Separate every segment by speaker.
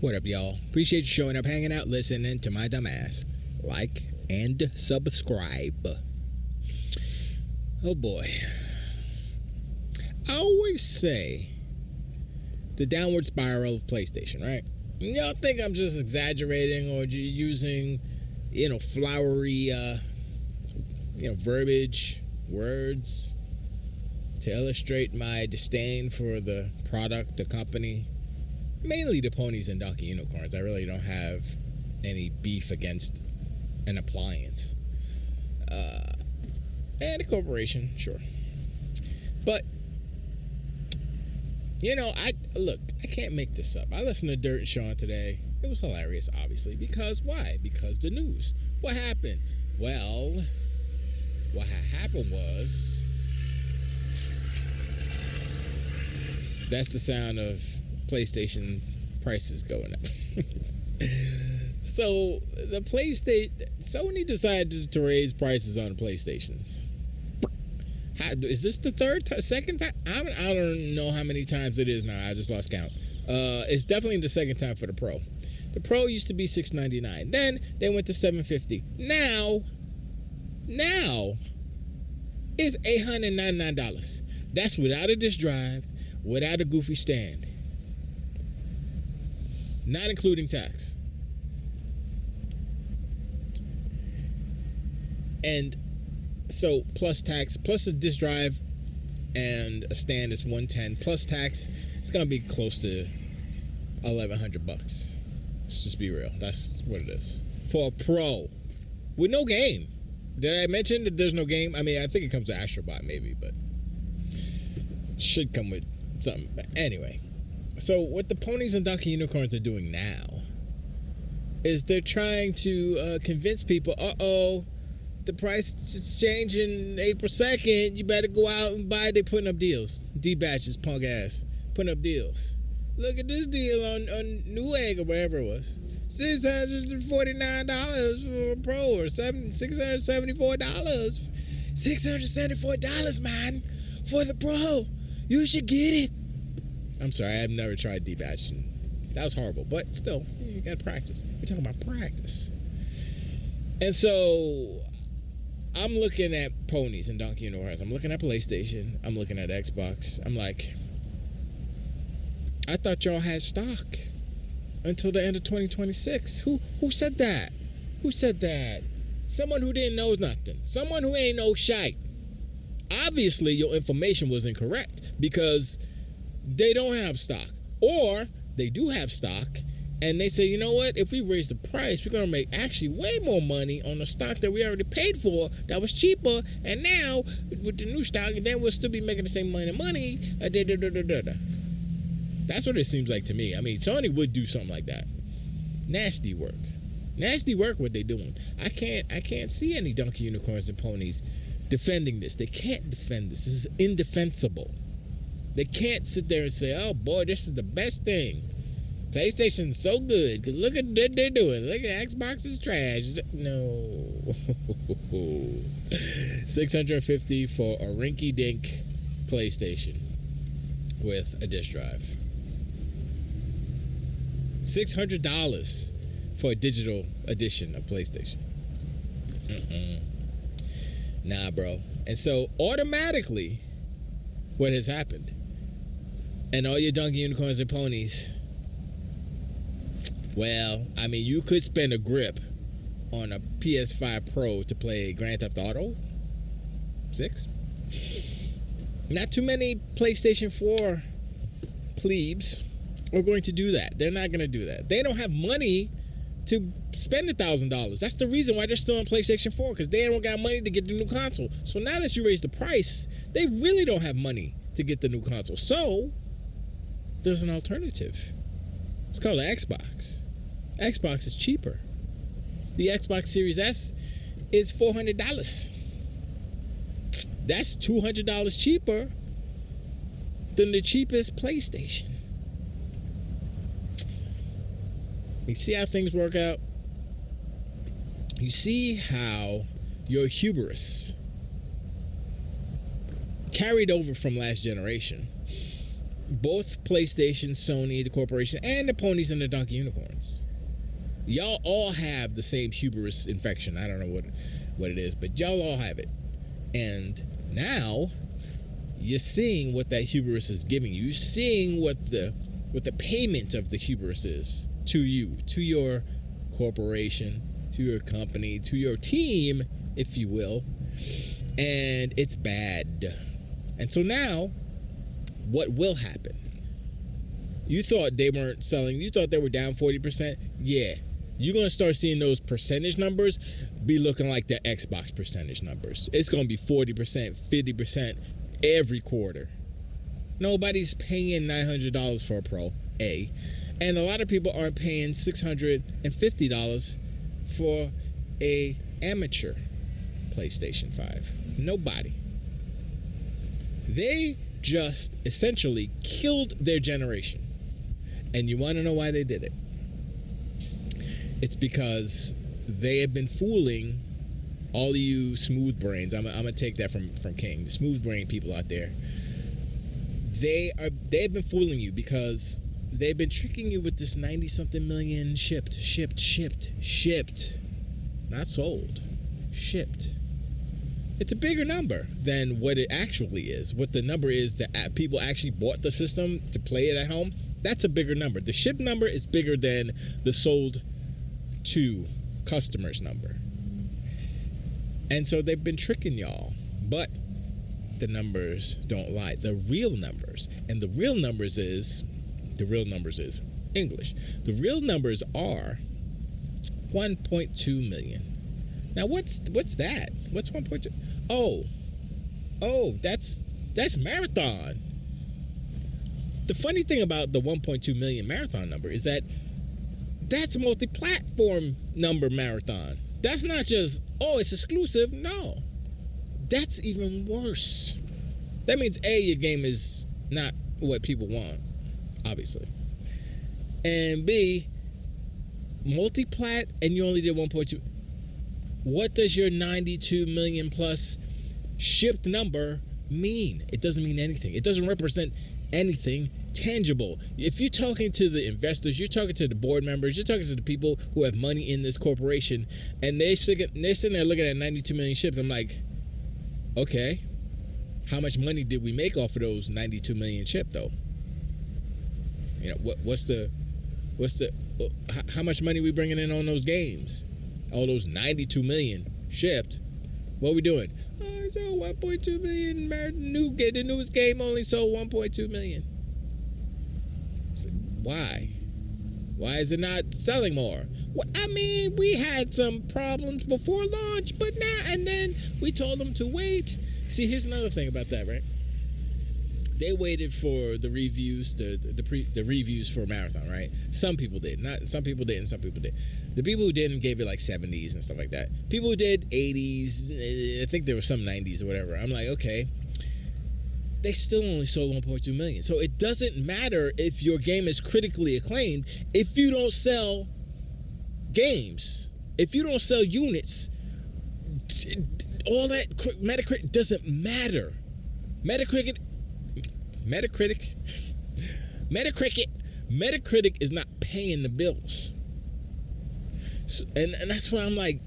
Speaker 1: What up, y'all? Appreciate you showing up, hanging out, listening to my dumb ass. Like and subscribe. Oh boy. I always say the downward spiral of PlayStation, right? Y'all think I'm just exaggerating or using, flowery, verbiage, words to illustrate my disdain for the product, the company. Mainly the Ponies and Donkey Unicorns. I really don't have any beef against an appliance. And a corporation, sure. But, I can't make this up. I listened to Dirt and Sean today. It was hilarious, obviously. Because why? Because the news. What happened? Well, what happened was... That's the sound of PlayStation prices going up. So the Sony decided to raise prices on the PlayStations. Is this the second time? I don't know how many times it is now. I just lost count. It's definitely the second time for the Pro. The Pro used to be $699. Then they went to $750. Now it's $899. That's without a disk drive, without a goofy stand. Not including tax. And so plus tax, plus a disk drive and a stand is $110. Plus tax, it's gonna be close to $1,100. Let's just be real. That's what it is. For a Pro. With no game. Did I mention that there's no game? I mean, I think it comes with Astrobot maybe, but should come with something. But anyway. So what the Ponies and Donkey Unicorns are doing now is they're trying to convince people, the price is changing April 2nd, you better go out and buy it. They're putting up deals. D-batches, punk ass, putting up deals. Look at this deal on Newegg or wherever it was. $649 for a Pro or $674. $674, man, for the Pro. You should get it. I'm sorry, I've never tried D-batch. That was horrible, but still, you gotta practice. We're talking about practice. And so, I'm looking at Ponies and Donkey Unicorns. I'm looking at PlayStation. I'm looking at Xbox. I'm like, I thought y'all had stock until the end of 2026. Who said that? Who said that? Someone who didn't know nothing. Someone who ain't no shite. Obviously, your information was incorrect because they don't have stock, or they do have stock, and they say, you know what? If we raise the price, we're gonna make actually way more money on the stock that we already paid for. That was cheaper, and now with the new stock, and then we'll still be making the same money. That's what it seems like to me. I mean, Sony would do something like that. Nasty work. What they doing. I can't see any Donkey Unicorns and Ponies defending this. They can't defend this. This is indefensible. They can't sit there and say, oh boy, this is the best thing. PlayStation's so good because look at what they're doing. Look at Xbox is trash. No. $650 for a rinky-dink PlayStation with a disk drive. $600 for a digital edition of PlayStation. Nah, bro. And so automatically, what has happened? And all your Donkey Unicorns and Ponies, well, I mean, you could spend a grip on a PS5 Pro to play Grand Theft Auto 6. Not too many PlayStation 4 plebes are going to do that. They're not going to do that. They don't have money to spend $1,000. That's the reason why they're still on PlayStation 4, because they don't got money to get the new console. So now that you raise the price, they really don't have money to get the new console. So there's an alternative. It's called the Xbox. Xbox is cheaper. The Xbox Series S is $400. That's $200 cheaper than the cheapest PlayStation. You see how things work out? You see how your hubris carried over from last generation both PlayStation, Sony, the corporation, and the Ponies and the Donkey Unicorns. Y'all all have the same hubris infection. I don't know what it is, but y'all all have it. And now you're seeing what that hubris is giving you. You're seeing what the payment of the hubris is to you, to your corporation, to your company, to your team, if you will. And it's bad. And so now, what will happen? You thought they weren't selling. You thought they were down 40%. Yeah. You're going to start seeing those percentage numbers be looking like the Xbox percentage numbers. It's going to be 40%, 50% every quarter. Nobody's paying $900 for a Pro, A. And a lot of people aren't paying $650 for a amateur PlayStation 5. Nobody. They just essentially killed their generation. And you want to know why they did it? It's because they have been fooling all of you smooth brains. I'm going to take that from King. The smooth brain people out there. They've been fooling you because they've been tricking you with this 90-something million shipped. Not sold. Shipped. It's a bigger number than what it actually is. What the number is that people actually bought the system to play it at home, that's a bigger number. The shipped number is bigger than the sold to customers number. And so they've been tricking y'all. But the numbers don't lie. The real numbers. And the real numbers is English. The real numbers are 1.2 million. Now what's that? What's 1.2? Oh, that's Marathon. The funny thing about the 1.2 million Marathon number is that that's multi-platform number Marathon. That's not just, it's exclusive. No. That's even worse. That means A, your game is not what people want, obviously. And B, multi-plat and you only did 1.2. What does your 92 million plus shipped number mean? It doesn't mean anything. It doesn't represent anything tangible. If you're talking to the investors, you're talking to the board members, you're talking to the people who have money in this corporation, and they're sitting there looking at 92 million shipped. I'm like, okay, how much money did we make off of those 92 million shipped though? You know, how much money we bringing in on those games? All those 92 million shipped. What are we doing? I sold 1.2 million. The newest game only sold 1.2 million. So why? Why is it not selling more? Well, I mean, we had some problems before launch, but now and then we told them to wait. See, here's another thing about that, right? They waited for the reviews, the reviews for Marathon, right? Some people did. Some people didn't. The people who didn't gave it like 70s and stuff like that. People who did 80s, I think there was some 90s or whatever. I'm like, okay. They still only sold 1.2 million. So it doesn't matter if your game is critically acclaimed if you don't sell games. If you don't sell units, all that Metacritic doesn't matter. Metacritic is not paying the bills. So, and that's why I'm like,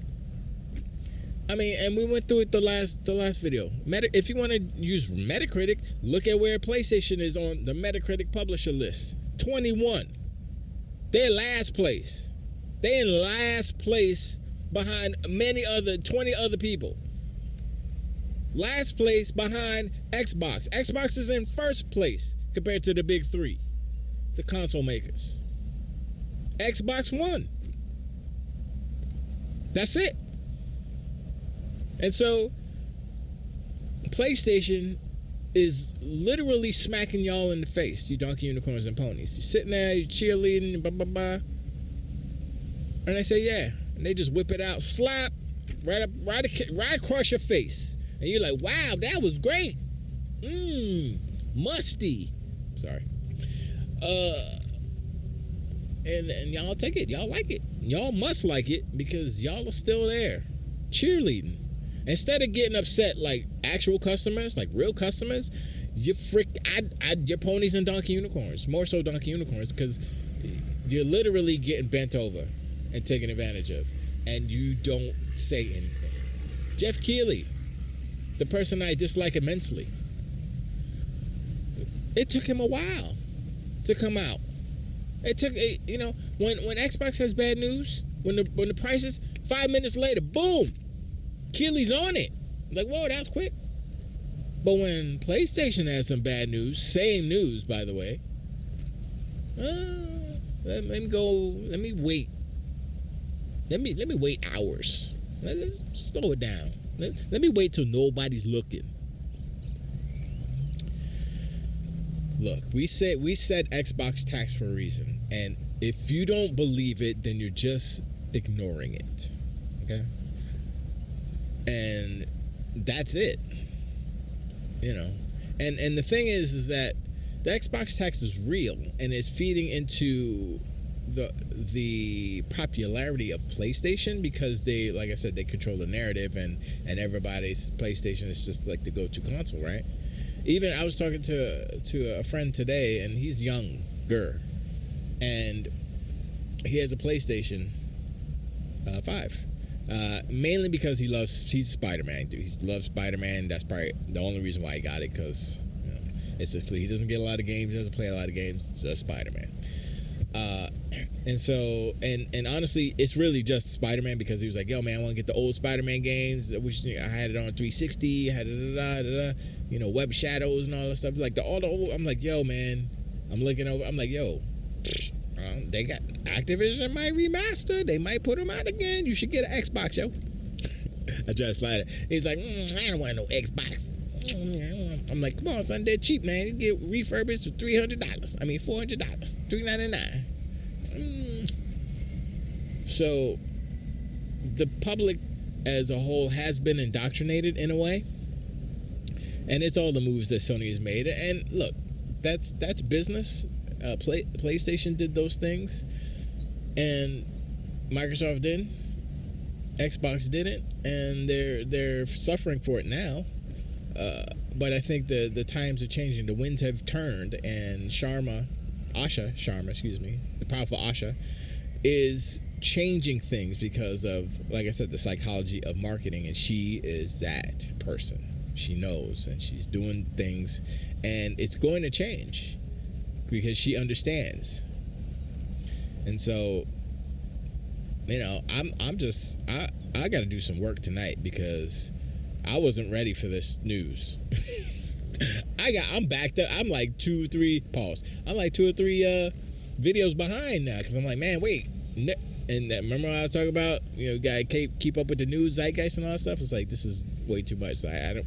Speaker 1: I mean, and we went through it the last video. If you want to use Metacritic, look at where PlayStation is on the Metacritic publisher list. 21. They're last place. They're in last place behind 20 other people. Last place behind Xbox. Xbox is in first place compared to the big three, the console makers. Xbox won. That's it. And so, PlayStation is literally smacking y'all in the face, you donkey, unicorns, and ponies. You're sitting there, you're cheerleading, blah, blah, blah. And they say, yeah. And they just whip it out, slap, right across your face. And you're like, wow, that was great. Musty. Sorry. And y'all take it. Y'all like it. Y'all must like it because y'all are still there. Cheerleading. Instead of getting upset like actual customers, like real customers, You're Ponies and Donkey Unicorns. More so Donkey Unicorns, because you're literally getting bent over and taken advantage of, and you don't say anything. Jeff Keighley, the person I dislike immensely, it took him a while to come out. It took, when Xbox has bad news, when the prices, 5 minutes later, boom, Keighley's on it. Like, whoa, that was quick. But when PlayStation has some bad news, same news, by the way, let me wait. Let me wait hours. Let's slow it down. Let me wait till nobody's looking. Look, we said Xbox tax for a reason, and if you don't believe it, then you're just ignoring it. Okay? And that's it. And the thing is that the Xbox tax is real, and it's feeding into the popularity of PlayStation, because they, like I said, they control the narrative, and everybody's PlayStation is just like the go-to console, right? Even I was talking to a friend today, and he's younger, and he has a PlayStation 5. Mainly because he's Spider-Man, dude. He loves Spider-Man. That's probably the only reason why he got it, because it's just he doesn't get a lot of games, he doesn't play a lot of games. It's just Spider-Man. And so, and honestly, it's really just Spider-Man, because he was like, yo, man, I want to get the old Spider-Man games, which I had it on 360, had Web Shadows and all that stuff. Like all the old, I'm like, yo, man, I'm looking over, I'm like, yo, they got Activision might remaster. They might put them out again. You should get an Xbox, yo. I try to slide it. He's like, I don't want no Xbox. I'm like, come on, son, they're cheap, man. You get refurbished for $300. I mean, $400, $399. So the public as a whole has been indoctrinated in a way, and it's all the moves that Sony has made. And look, that's business. PlayStation did those things, and Microsoft didn't. Xbox didn't, and they're suffering for it now. But I think the times are changing. The winds have turned, and Asha, the powerful Asha, is changing things because of, like I said, the psychology of marketing, and she is that person. She knows, and she's doing things, and it's going to change because she understands. And so, I got to do some work tonight because I wasn't ready for this news. I'm backed up. I'm like 2 or 3 videos behind now, because I'm like, man, wait. And remember when I was talking about, gotta keep up with the news zeitgeist and all that stuff? It's like, this is way too much. So I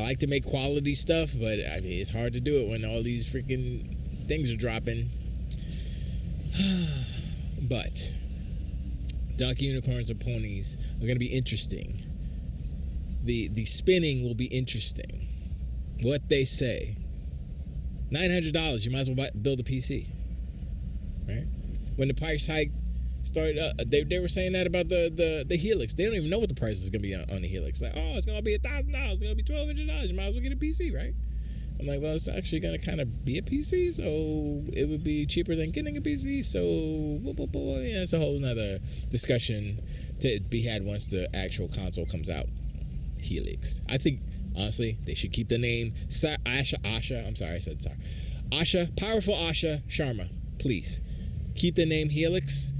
Speaker 1: like to make quality stuff, but I mean, it's hard to do it when all these freaking things are dropping. But Donkey Unicorns or Ponies are gonna be interesting. The spinning will be interesting. What they say. $900, you might as well build a PC, right? When the price hike started, they were saying that about the Helix. They don't even know what the price is gonna be on the Helix. Like, oh, it's gonna be $1,000. It's gonna be $1,200. You might as well get a PC, right? I'm like, well, it's actually gonna kind of be a PC, so it would be cheaper than getting a PC. So, yeah, it's a whole nother discussion to be had once the actual console comes out. Helix. I think, honestly, they should keep the name Asha. I'm sorry, I said sorry. Asha, powerful Asha Sharma. Please keep the name Helix.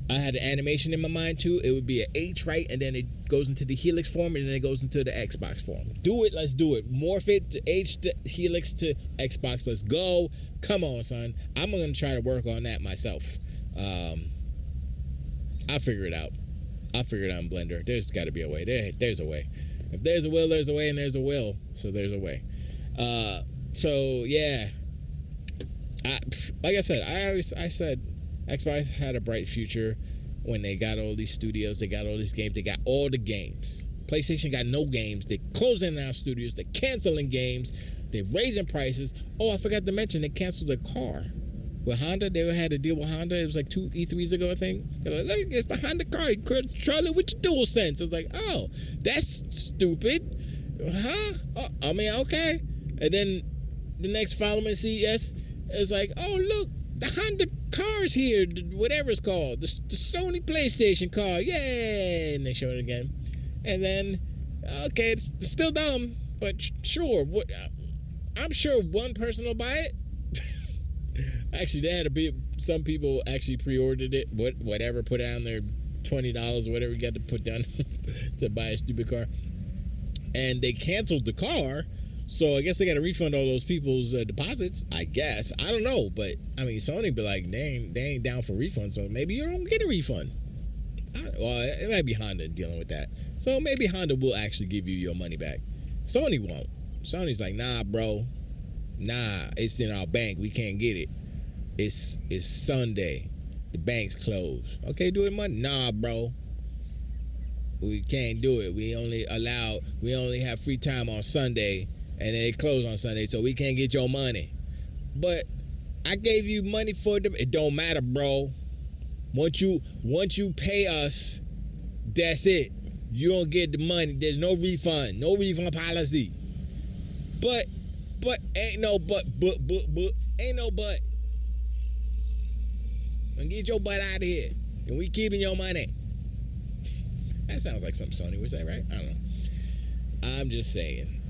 Speaker 1: I had an animation in my mind too. It would be an H, right? And then it goes into the Helix form, and then it goes into the Xbox form. Do it. Let's do it. Morph it to H to Helix to Xbox. Let's go. Come on, son. I'm going to try to work on that myself. I'll figure it out. I'll figure it out in Blender. There's got to be a way. There's a way. If there's a will, there's a way, and there's a will. So there's a way. So yeah. Like I said, I said Xbox had a bright future when they got all these studios, they got all these games, they got all the games. PlayStation got no games. They're closing down studios, they're canceling games, they're raising prices. Oh, I forgot to mention they canceled their car. With Honda, they had a deal with Honda. It was like 2 E3s ago, I think. They're like, it's the Honda car. You could control it with your DualSense. I was like, oh, that's stupid. Huh? Oh, I mean, okay. And then the next following CES is like, oh look, the Honda car's here, whatever it's called, the Sony PlayStation car, yay! And they show it again. And then, okay, it's still dumb, but sure. I'm sure one person will buy it. Actually, there had to be some people actually pre-ordered it, whatever, put down their $20, whatever you got to put down to buy a stupid car. And they canceled the car, so I guess they got to refund all those people's deposits, I guess. I don't know, but, I mean, Sony be like, they ain't down for refunds, so maybe you don't get a refund. Well, it might be Honda dealing with that. So maybe Honda will actually give you your money back. Sony won't. Sony's like, nah, bro. Nah, it's in our bank. We can't get it. It's Sunday. The bank's closed. Okay, do it Monday. Nah, bro. We can't do it. We only have free time on Sunday, and they close on Sunday, so we can't get your money. But I gave you money for it. It don't matter, bro. Once you pay us, that's it. You don't get the money. There's no refund. No refund policy. But ain't no but. Ain't no but. And get your butt out of here. And we keeping your money. That sounds like something Sony would say, right? I don't know. I'm just saying.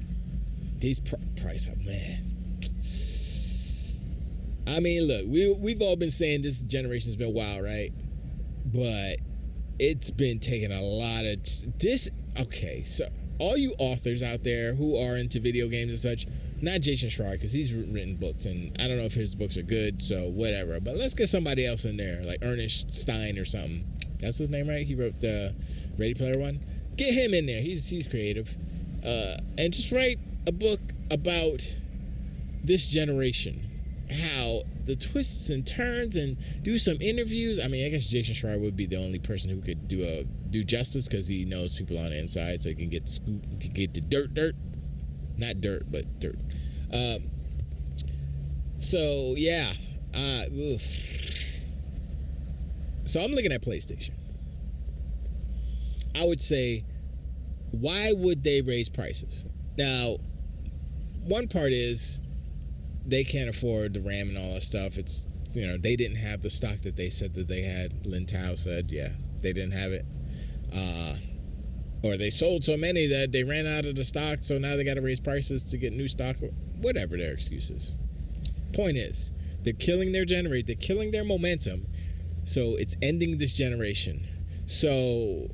Speaker 1: These price up, man. I mean, look, we've all been saying this generation's been wild, right? But it's been taking a lot of this. Okay, so all you authors out there who are into video games and such, not Jason Schreier, because he's written books, and I don't know if his books are good, so whatever. But let's get somebody else in there, like Ernest Stein or something. That's his name, right? He wrote Ready Player One. Get him in there. He's creative, and just write a book about this generation, how the twists and turns, and do some interviews. I mean, I guess Jason Schreier would be the only person who could do justice, because he knows people on the inside, so he can get the scoop, he can get the dirt. Not dirt, but dirt. So yeah. So I'm looking at PlayStation. I would say, why would they raise prices? Now, one part is they can't afford the RAM and all that stuff. It's, they didn't have the stock that they said that they had. Lin Tao said, yeah, they didn't have it. Or they sold so many that they ran out of the stock, so now they got to raise prices to get new stock, or whatever their excuse is. Point is, they're killing their generation, they're killing their momentum, so it's ending this generation. So,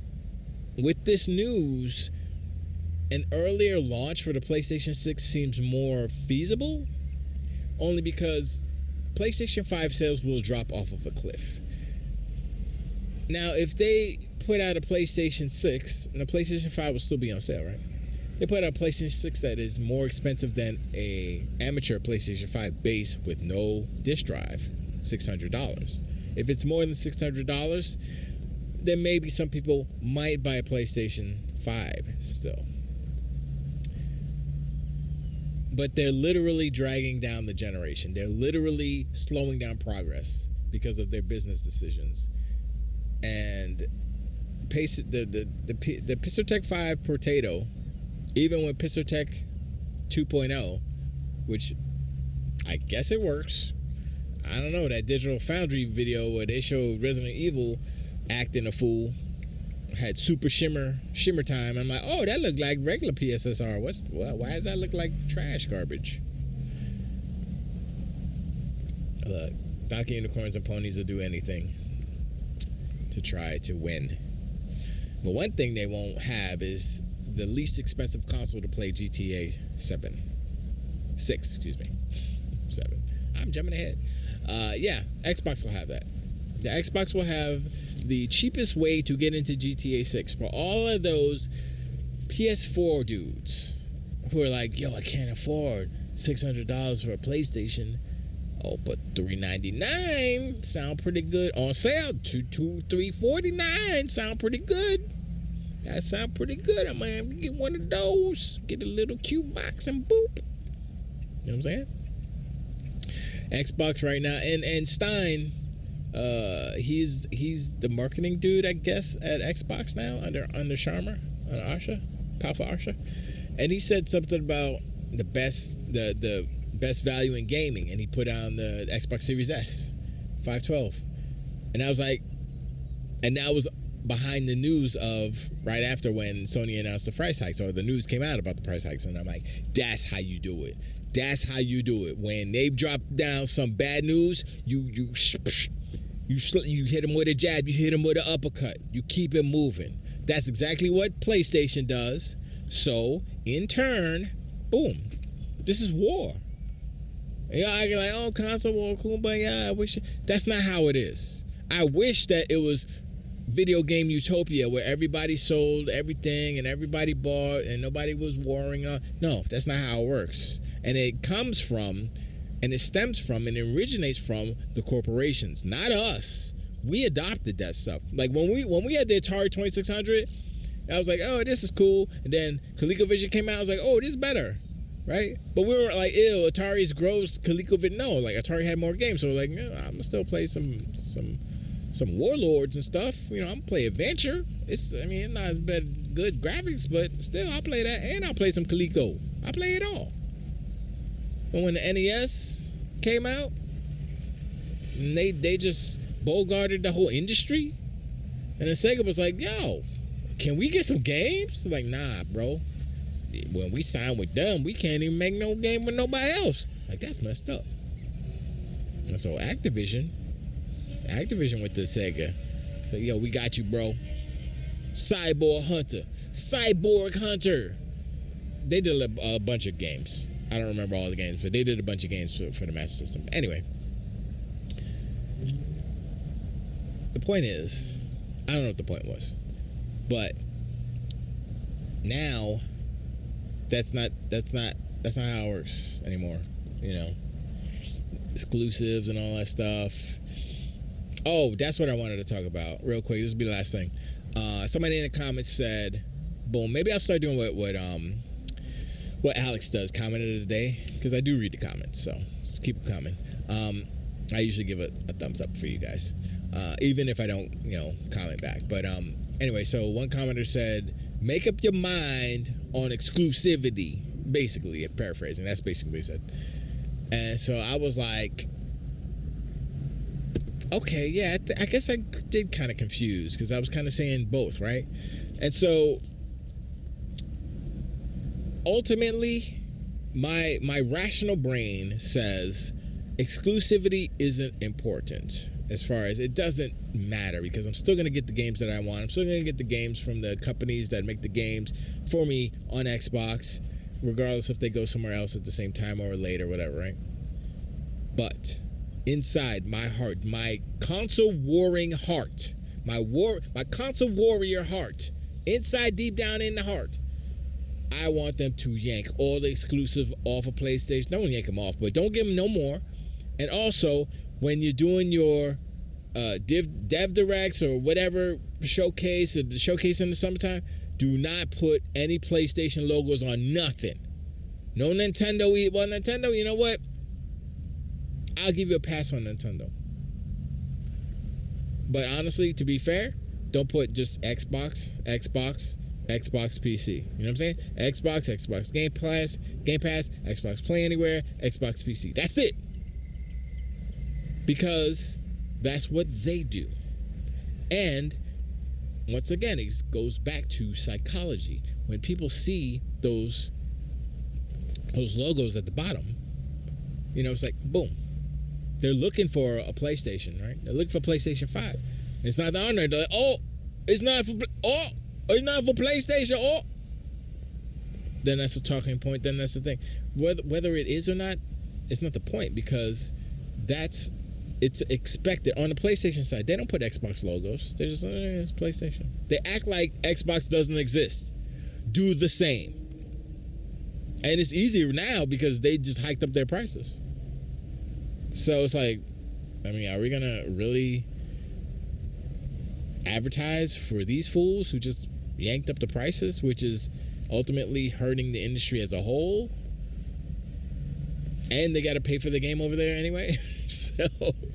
Speaker 1: with this news, an earlier launch for the PlayStation 6 seems more feasible, only because PlayStation 5 sales will drop off of a cliff. Now, if they put out a PlayStation 6, and the PlayStation 5 will still be on sale, right? They put out a PlayStation 6 that is more expensive than a amateur PlayStation 5 base with no disc drive, $600. If it's more than $600, then maybe some people might buy a PlayStation 5 still. But they're literally dragging down the generation. They're literally slowing down progress because of their business decisions. And the PixelTech 5 Potato, even with PixelTech 2.0, which I guess it works. I don't know, that Digital Foundry video where they showed Resident Evil acting a fool, had super shimmer time. I'm like, oh, that looked like regular PSSR. Why does that look like trash garbage? Look, Donkey Unicorns and Ponies will do anything to try to win. But one thing they won't have is the least expensive console to play GTA 7. 7. I'm jumping ahead. Yeah, Xbox will have that. The Xbox will have the cheapest way to get into GTA 6 for all of those PS4 dudes who are like, yo, I can't afford $600 for a PlayStation. Oh, but $399 sound pretty good on sale. $349 sound pretty good. That sound pretty good. I might get one of those. Get a little cute box and boop. You know what I'm saying? Xbox right now, and Stein, he's the marketing dude, I guess, at Xbox now under Sharma, under Arsha, Powerful Arsha, and he said something about the best value in gaming, and he put on the Xbox Series S 512, and I was like, and that was behind the news of right after when Sony announced the price hikes, or the news came out about the price hikes, and I'm like, that's how you do it. That's how you do it. When they drop down some bad news, you hit them with a jab, you hit them with an uppercut, you keep it moving. That's exactly what PlayStation does. So in turn, boom, this is war. Yeah, I get like, oh, console war, cool, but yeah, I wish that's not how it is. I wish that it was video game utopia where everybody sold everything and everybody bought and nobody was warring on. No, that's not how it works. And it comes from, and it stems from, and it originates from the corporations, not us. We adopted that stuff. Like when we had the Atari 2600, I was like, oh, this is cool. And then ColecoVision came out. I was like, oh, this is better, right? But we were like, ew, Atari's gross. ColecoVision, no. Like Atari had more games, so like, yeah, I'm gonna still play some Warlords and stuff. You know, I'm gonna play Adventure. It's not as good graphics, but still, I'll play that, and I'll play some Coleco. I play it all. But when the NES came out, and they just bogarted the whole industry, and then Sega was like, yo, can we get some games? Like, nah, bro. When we signed with them, we can't even make no game with nobody else. Like, that's messed up. And so Activision with the Sega. So, yo, we got you, bro. Cyborg Hunter. They did a bunch of games. I don't remember all the games, but they did a bunch of games for the Master System. Anyway, the point is, I don't know what the point was, but now that's not how it works anymore. You know, exclusives and all that stuff. Oh, that's what I wanted to talk about real quick. This will be the last thing. Somebody in the comments said, boom, maybe I'll start doing what Alex does, comment of the day, because I do read the comments, so just keep them coming. I usually give a thumbs up for you guys, even if I don't, comment back. But anyway, so one commenter said, make up your mind on exclusivity, basically, if paraphrasing. That's basically what he said. And so I was like, okay, yeah, I guess I did kind of confuse, because I was kind of saying both, right? And so ultimately, my rational brain says exclusivity isn't important, as far as it doesn't matter, because I'm still going to get the games that I want. I'm still going to get the games from the companies that make the games for me on Xbox, regardless if they go somewhere else at the same time or later, whatever, right? But inside my heart, my console warring heart, my console warrior heart, inside deep down in the heart, I want them to yank all the exclusive off of PlayStation. Don't yank them off, but don't give them no more. And also, when you're doing your Dev Directs or whatever showcase, or the showcase in the summertime, do not put any PlayStation logos on nothing. No Nintendo. Well, Nintendo, you know what? I'll give you a pass on Nintendo. But honestly, to be fair, don't put just Xbox, PC. You know what I'm saying? Xbox Game Pass, Xbox Play Anywhere, Xbox PC. That's it. Because that's what they do. And once again, it goes back to psychology. When people see those logos at the bottom, it's like, boom. They're looking for a PlayStation, right? They're looking for PlayStation 5. It's not on there. They're like, oh, it's not for PlayStation. Oh, then that's a talking point. Then that's the thing. Whether it is or not, it's not the point, because it's expected on the PlayStation side. They don't put Xbox logos. They're just it's PlayStation. They act like Xbox doesn't exist. Do the same. And it's easier now because they just hiked up their prices. So it's like, are we gonna really advertise for these fools who just yanked up the prices, which is ultimately hurting the industry as a whole? And they got to pay for the game over there anyway. So,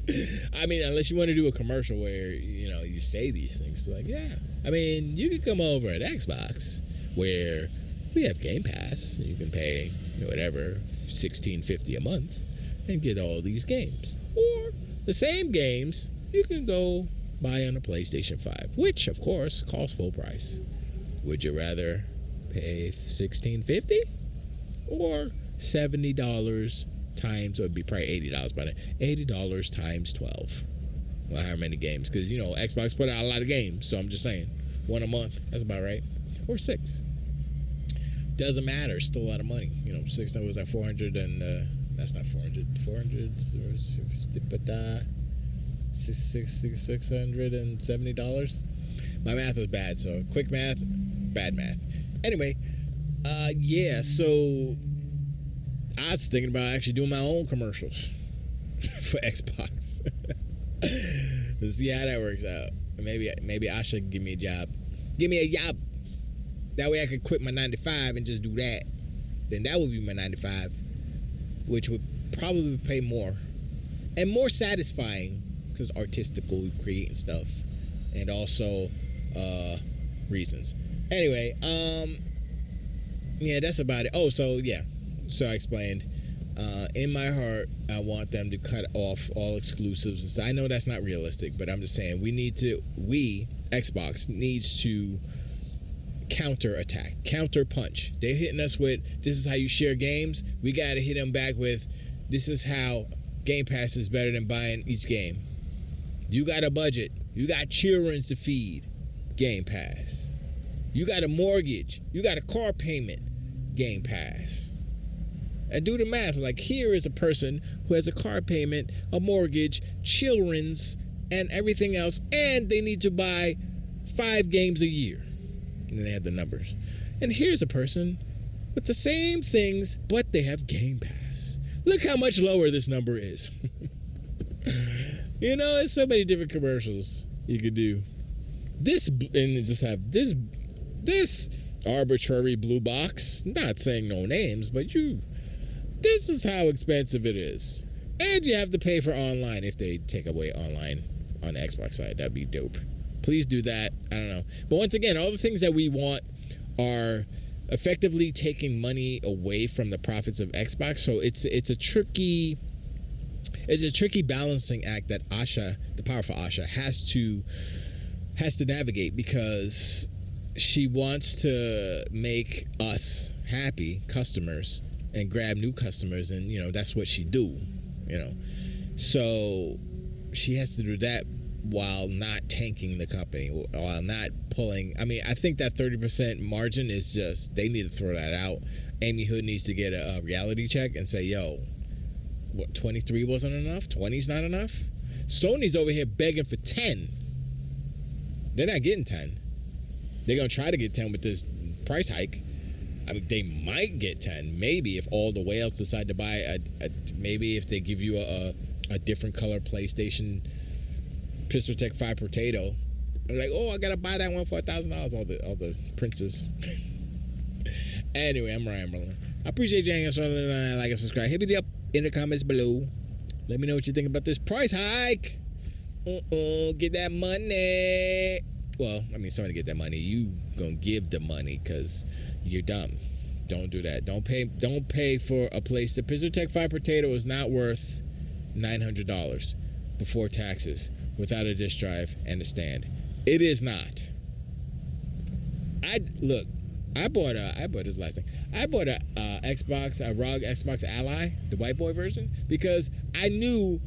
Speaker 1: unless you want to do a commercial where, you say these things, like, yeah, you can come over at Xbox where we have Game Pass. You can pay whatever, $16.50 a month, and get all these games. Or the same games you can go buy on a PlayStation 5, which of course costs full price. Would you rather pay $16.50 or $70 times, or it'd be probably $80 by then, $80 times 12? Well, however many games, because you know Xbox put out a lot of games, so I'm just saying, one a month, that's about right, or 6. Doesn't matter, still a lot of money. You know, 6, that was like 400 and that's not 400, but $670. My math was bad, so quick math, bad math. Anyway, yeah, so I was thinking about actually doing my own commercials for Xbox. Let's see how that works out. Maybe I should give me a job. Give me a job. That way I could quit my 9 to 5 and just do that. Then that would be my 9 to 5, which would probably pay more and more satisfying because artistically creating stuff and also reasons. Anyway, yeah, that's about it. Oh, so yeah, so I explained. In my heart, I want them to cut off all exclusives. So I know that's not realistic, but I'm just saying Xbox needs to counter-attack, counter-punch. They're hitting us with, this is how you share games. We got to hit them back with, this is how Game Pass is better than buying each game. You got a budget. You got children to feed. Game Pass. You got a mortgage. You got a car payment. Game Pass. And do the math. Like, here is a person who has a car payment, a mortgage, children's, and everything else, and they need to buy 5 games a year. And then they have the numbers. And here's a person with the same things, but they have Game Pass. Look how much lower this number is. You know, there's so many different commercials you could do. This, and just have this arbitrary blue box, not saying no names, but this is how expensive it is. And you have to pay for online if they take away online on the Xbox side. That'd be dope. Please do that. I don't know. But once again, all the things that we want are effectively taking money away from the profits of Xbox. So it's a tricky balancing act that Asha, the powerful Asha, has to navigate, because she wants to make us happy customers and grab new customers, and you know that's what she do, you know. So she has to do that while not tanking the company, while not pulling. I mean, I think that 30% margin is just, they need to throw that out. Amy Hood needs to get a reality check and say, yo, what, 23 wasn't enough? 20's not enough? Sony's over here begging for 10. They're not getting 10. They're going to try to get 10 with this price hike. I mean, they might get 10, maybe, if all the whales decide to buy maybe if they give you a different color PlayStation Pistol Tech 5 Potato. I'm like, oh, I gotta buy that one for $1,000. All the princes. Anyway, I'm rambling. I appreciate you hanging out. Like and subscribe. Hit me up in the comments below. Let me know what you think about this price hike. Get that money. Well, I mean, somebody get that money. You gonna give the money because you're dumb. Don't do that. Don't pay for a place. The Pistol Tech 5 Potato is not worth $900 before taxes, without a disk drive and a stand. It is not. I bought this last thing. I bought a ROG Xbox Ally, the white boy version, because I knew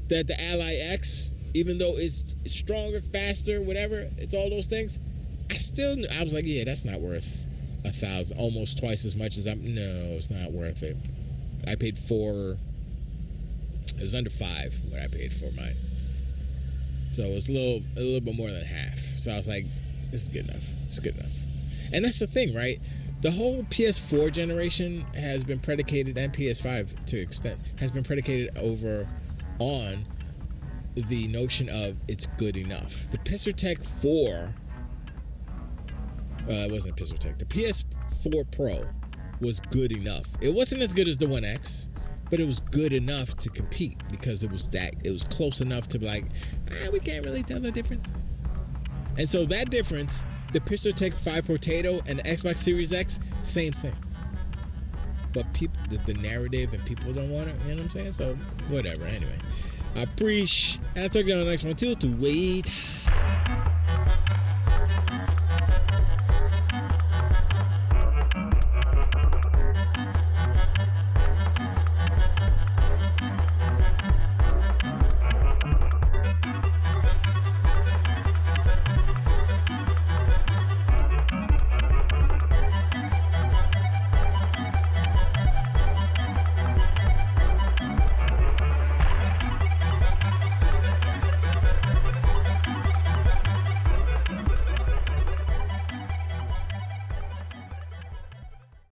Speaker 1: that the Ally X, even though it's stronger, faster, whatever, it's all those things, I was like, yeah, that's not worth $1,000, almost twice as much as no, it's not worth it. I paid it was under $5 what I paid for mine. So it was a little bit more than half. So I was like, this is good enough. It's good enough. And that's the thing, right? The whole PS4 generation has been predicated, and PS5 to extent, has been predicated on the notion of it's good enough. The Pistol Tech 4, it wasn't a Pistol Tech. The PS4 Pro was good enough. It wasn't as good as the One X, but it was good enough to compete because it was close enough to be like, we can't really tell the difference. And so that difference, the Pistol Tech 5 Potato and the Xbox Series X, same thing. but people, the narrative and people don't want it. You know what I'm saying? So whatever. Anyway, I appreciate, and I'll talk to you on the next one too. To wait.